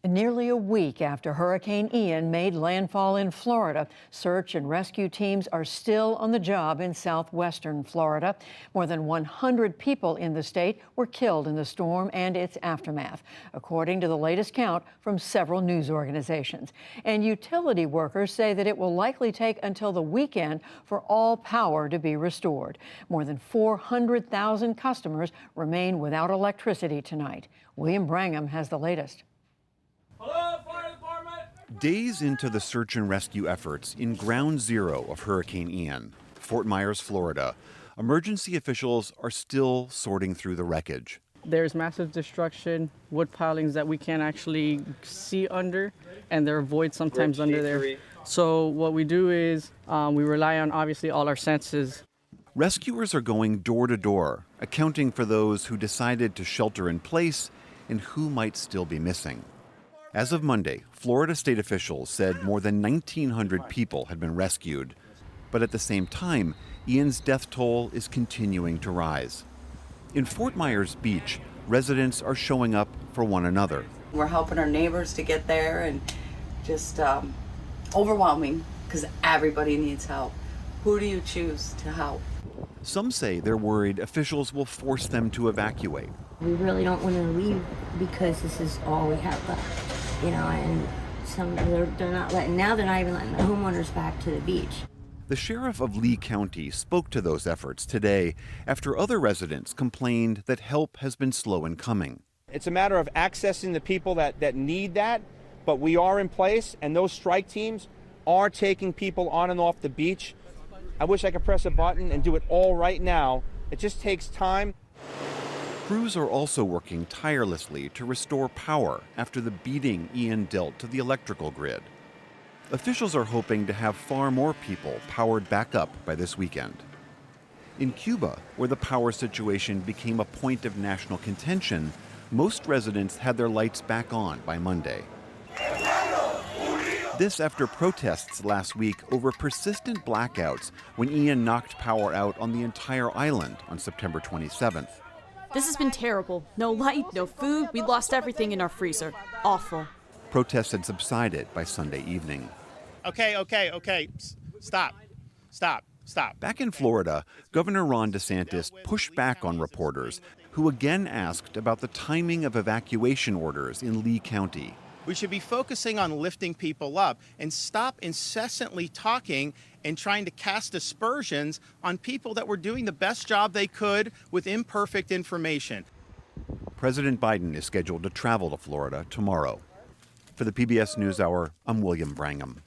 Nearly a week after Hurricane Ian made landfall in Florida, search and rescue teams are still on the job in southwestern Florida. More than 100 people in the state were killed in the storm and its aftermath, according to the latest count from several news organizations. And utility workers say that it will likely take until the weekend for all power to be restored. More than 400,000 customers remain without electricity tonight. William Brangham has the latest. Hello, fire department! Days into the search and rescue efforts in ground zero of Hurricane Ian, Fort Myers, Florida, emergency officials are still sorting through the wreckage. There's massive destruction, wood pilings that we can't actually see under, and there are voids sometimes under there. So what we do is we rely on, obviously, all our senses. Rescuers are going door to door, accounting for those who decided to shelter in place and who might still be missing. As of Monday, Florida state officials said more than 1,900 people had been rescued. But at the same time, Ian's death toll is continuing to rise. In Fort Myers Beach, residents are showing up for one another. We're helping our neighbors to get there, and just overwhelming because everybody needs help. Who do you choose to help? Some say they're worried officials will force them to evacuate. We really don't want to leave because this is all we have left. And they're not even letting the homeowners back to the beach. The sheriff of Lee County spoke to those efforts today after other residents complained that help has been slow in coming. It's a matter of accessing the people that need that, but we are in place, and those strike teams are taking people on and off the beach. I wish I could press a button and do it all right now. It just takes time. Crews are also working tirelessly to restore power after the beating Ian dealt to the electrical grid. Officials are hoping to have far more people powered back up by this weekend. In Cuba, where the power situation became a point of national contention, most residents had their lights back on by Monday. This after protests last week over persistent blackouts when Ian knocked power out on the entire island on September 27th. This has been terrible. No light, no food. We lost everything in our freezer. Awful. Protests had subsided by Sunday evening. Okay. Stop. Back in Florida, Governor Ron DeSantis pushed back on reporters who again asked about the timing of evacuation orders in Lee County. We should be focusing on lifting people up and stop incessantly talking and trying to cast aspersions on people that were doing the best job they could with imperfect information. President Biden is scheduled to travel to Florida tomorrow. For the PBS NewsHour, I'm William Brangham.